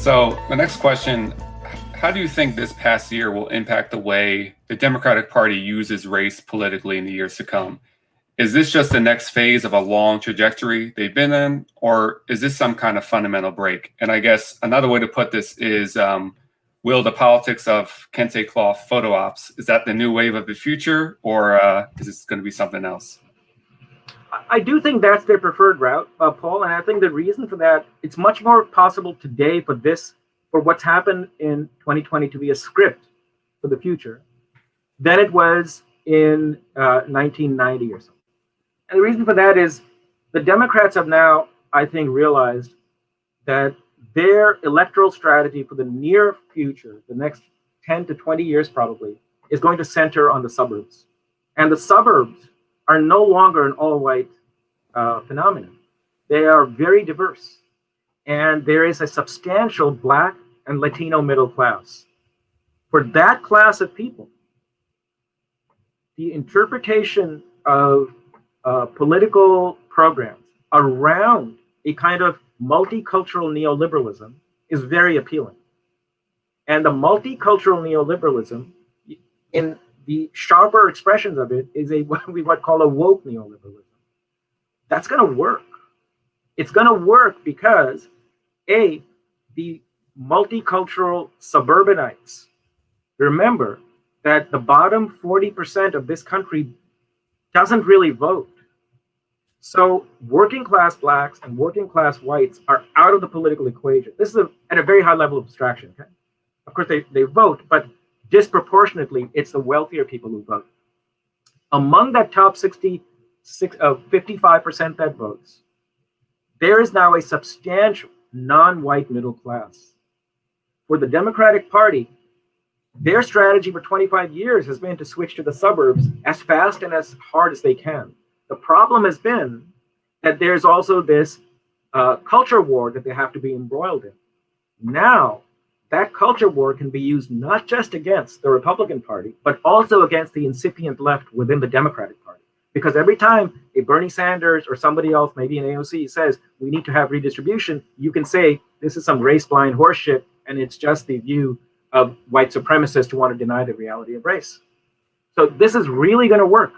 So the next question, how do you think this past year will impact the way the Democratic Party uses race politically in the years to come? Is this just the next phase of a long trajectory they've been in, or is this some kind of fundamental break? And I guess another way to put this is, will the politics of kente-cloth photo ops, is that the new wave of the future, or is this going to be something else? I do think that's their preferred route, Paul, and I think the reason for that, it's much more possible today for what's happened in 2020 to be a script for the future than it was in 1990 or so. And the reason for that is the Democrats have now, I think, realized that their electoral strategy for the near future, the next 10 to 20 years probably, is going to center on the suburbs. And the suburbs are no longer an all-white phenomenon. They are very diverse. And there is a substantial Black and Latino middle class. For that class of people, the interpretation of political programs around a kind of multicultural neoliberalism is very appealing. And the multicultural neoliberalism, in the sharper expressions of it, is what we might call a woke neoliberalism. That's going to work. It's going to work because, A, the multicultural suburbanites, remember that the bottom 40% of this country doesn't really vote. So working class Blacks and working class whites are out of the political equation. This is at a very high level of abstraction. Okay? Of course, they vote, but disproportionately, it's the wealthier people who vote. Among that top 55% that votes, there is now a substantial non-white middle class. For the Democratic Party, their strategy for 25 years has been to switch to the suburbs as fast and as hard as they can. The problem has been that there's also this culture war that they have to be embroiled in. Now, that culture war can be used not just against the Republican Party, but also against the incipient left within the Democratic Party. Because every time a Bernie Sanders or somebody else, maybe an AOC, says we need to have redistribution, you can say this is some race-blind horseshit, and it's just the view of white supremacists who want to deny the reality of race. So this is really going to work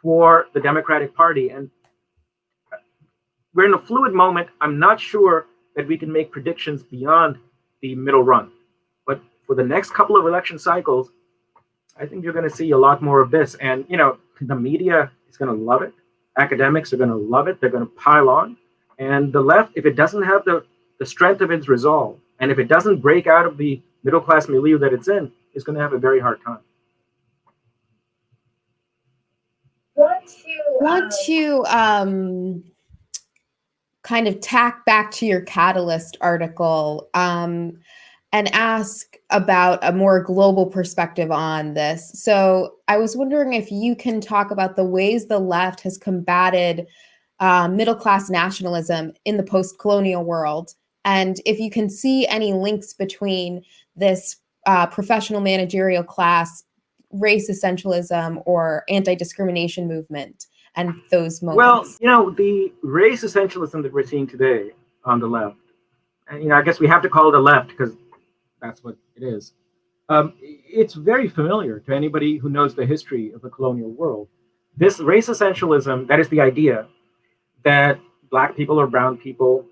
for the Democratic Party. And we're in a fluid moment. I'm not sure that we can make predictions beyond the middle run. But for the next couple of election cycles, I think you're going to see a lot more of this. And, you know, the media is going to love it. Academics are going to love it. They're going to pile on. And the left, if it doesn't have the strength of its resolve, and if it doesn't break out of the middle-class milieu that it's in, is going to have a very hard time. Want to kind of tack back to your Catalyst article and ask about a more global perspective on this. So I was wondering if you can talk about the ways the left has combated middle-class nationalism in the post-colonial world, and if you can see any links between this professional managerial class, race essentialism, or anti-discrimination movement and those moments. Well, you know, the race essentialism that we're seeing today on the left, and, you know, I guess we have to call it the left because that's what it is. It's very familiar to anybody who knows the history of the colonial world. This race essentialism, that is the idea that Black people or brown people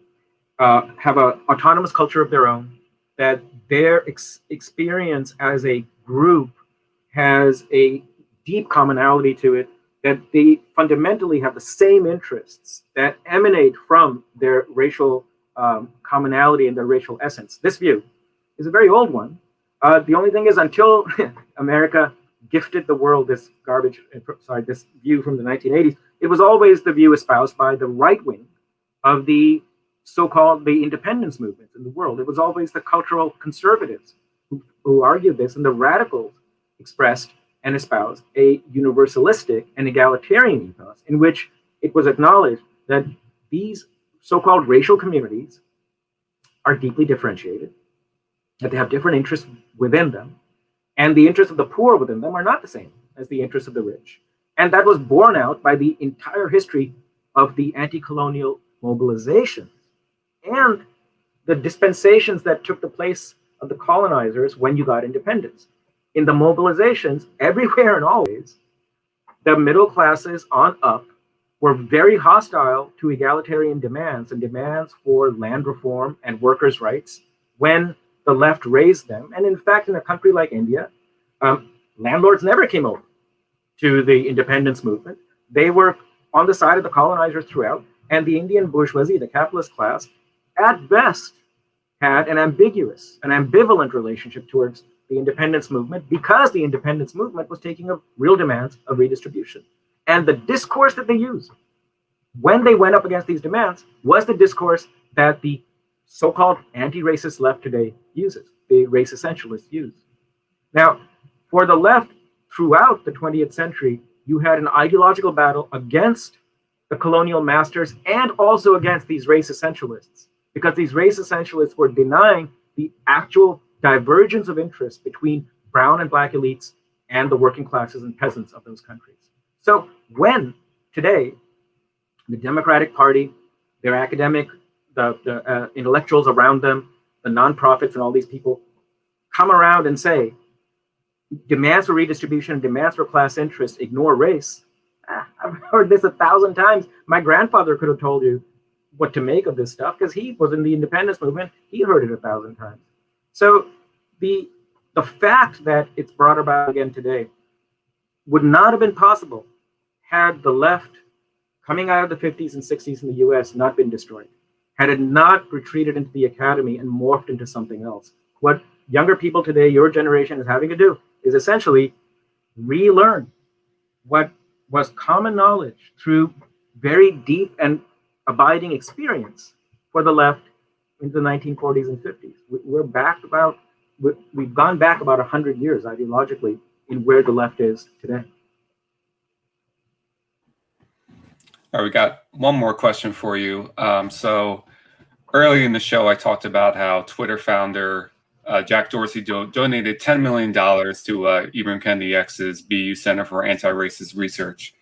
have an autonomous culture of their own, that their experience as a group has a deep commonality to it, that they fundamentally have the same interests that emanate from their racial commonality and their racial essence. This view is a very old one. The only thing is, until America gifted the world this this view from the 1980s, it was always the view espoused by the right wing of the so-called the independence movements in the world. It was always the cultural conservatives who argued this, and the radicals expressed and espoused a universalistic and egalitarian ethos in which it was acknowledged that these so-called racial communities are deeply differentiated, that they have different interests within them, and the interests of the poor within them are not the same as the interests of the rich. And that was borne out by the entire history of the anti-colonial mobilization. And the dispensations that took the place of the colonizers when you got independence. In the mobilizations, everywhere and always, the middle classes on up were very hostile to egalitarian demands and demands for land reform and workers' rights when the left raised them. And in fact, in a country like India, landlords never came over to the independence movement. They were on the side of the colonizers throughout, and the Indian bourgeoisie, the capitalist class, at best had an ambiguous, an ambivalent relationship towards the independence movement because the independence movement was taking up real demands of redistribution. And the discourse that they used when they went up against these demands was the discourse that the so-called anti-racist left today uses, the race essentialists use. Now, for the left, throughout the 20th century, you had an ideological battle against the colonial masters and also against these race essentialists, because these race essentialists were denying the actual divergence of interest between brown and black elites and the working classes and peasants of those countries. So when today the Democratic Party, their academic, the intellectuals around them, the nonprofits and all these people come around and say, demands for redistribution, demands for class interest, ignore race. I've heard this 1,000 times. My grandfather could have told you what to make of this stuff because he was in the independence movement. He heard it 1,000 times. So the fact that it's brought about again today would not have been possible had the left coming out of the 50s and 60s in the US not been destroyed, had it not retreated into the academy and morphed into something else. What younger people today, your generation, is having to do is essentially relearn what was common knowledge through very deep and abiding experience for the left in the 1940s and 50s. We've gone back about 100 years ideologically in where the left is today. All right, we got one more question for you. So early in the show, I talked about how Twitter founder Jack Dorsey donated $10 million to Ibram Kendi X's BU Center for Anti-Racist Research.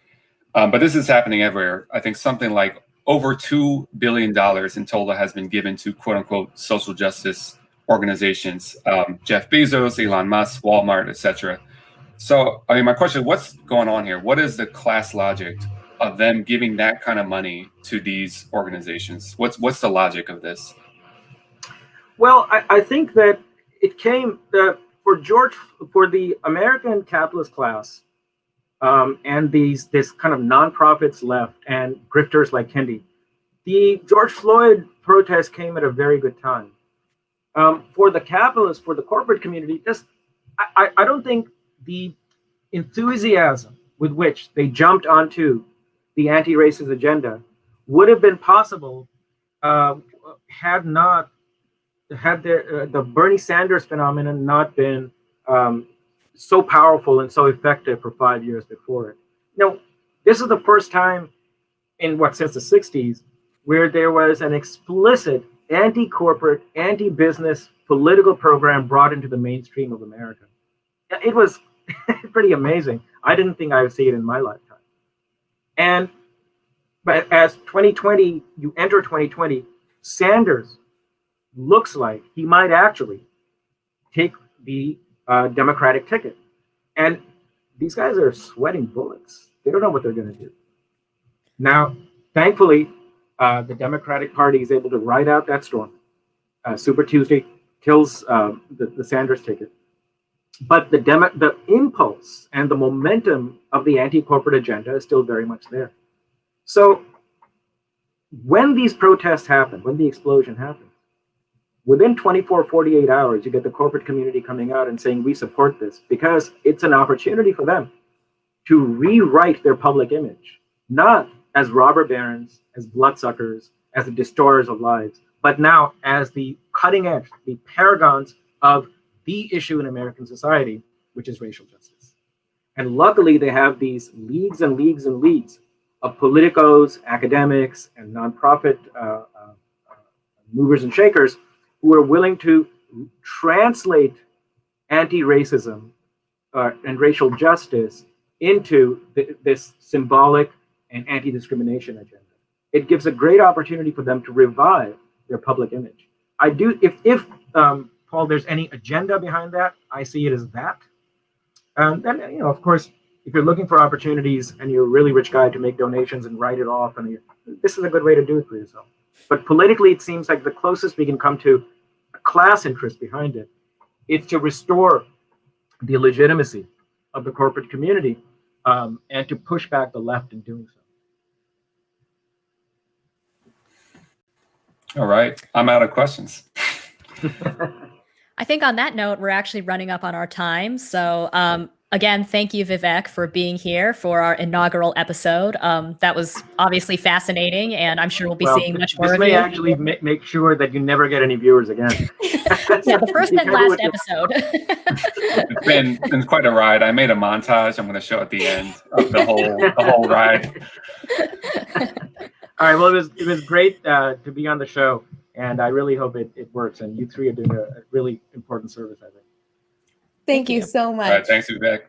But this is happening everywhere. I think something like over $2 billion in total has been given to quote unquote social justice organizations, Jeff Bezos, Elon Musk, Walmart, etc. So, I mean, my question, what's going on here? What is the class logic of them giving that kind of money to these organizations? What's the logic of this? Well, I think that it came for the American capitalist class and this kind of nonprofits left and grifters like Kendi, the George Floyd protest came at a very good time. For the capitalists, for the corporate community, I don't think the enthusiasm with which they jumped onto the anti-racist agenda would have been possible had the Bernie Sanders phenomenon not been so powerful and so effective for 5 years before it. Now, this is the first time since the 60s, where there was an explicit anti-corporate, anti-business political program brought into the mainstream of America. It was pretty amazing. I didn't think I would see it in my lifetime. But as you enter 2020, Sanders looks like he might actually take the Democratic ticket. And these guys are sweating bullets. They don't know what they're going to do. Now, thankfully, the Democratic Party is able to ride out that storm. Super Tuesday kills the Sanders ticket. But the impulse and the momentum of the anti-corporate agenda is still very much there. So when these protests happen, when the explosion happens, within 24, 48 hours, you get the corporate community coming out and saying, we support this, because it's an opportunity for them to rewrite their public image, not as robber barons, as bloodsuckers, as the destroyers of lives, but now as the cutting edge, the paragons of the issue in American society, which is racial justice. And luckily, they have these leagues and leagues and leagues of politicos, academics, and nonprofit movers and shakers who are willing to translate anti-racism and racial justice into this symbolic and anti-discrimination agenda. It gives a great opportunity for them to revive their public image. I do, if Paul, there's any agenda behind that, I see it as that. And then, of course, if you're looking for opportunities and you're a really rich guy to make donations and write it off, and this is a good way to do it for yourself. But politically, it seems like the closest we can come to a class interest behind it is to restore the legitimacy of the corporate community, and to push back the left in doing so. All right. I'm out of questions. I think on that note, we're actually running up on our time. So again, thank you, Vivek, for being here for our inaugural episode. That was obviously fascinating, and I'm sure we'll be seeing much more of you. This may actually make sure that you never get any viewers again. Yeah, the first and last episode. It's been quite a ride. I made a montage I'm going to show at the end of the whole ride. All right. Well, it was great to be on the show, and I really hope it works. And you three are doing a really important service, I think. Thank you so much. All right, thanks, Vivek.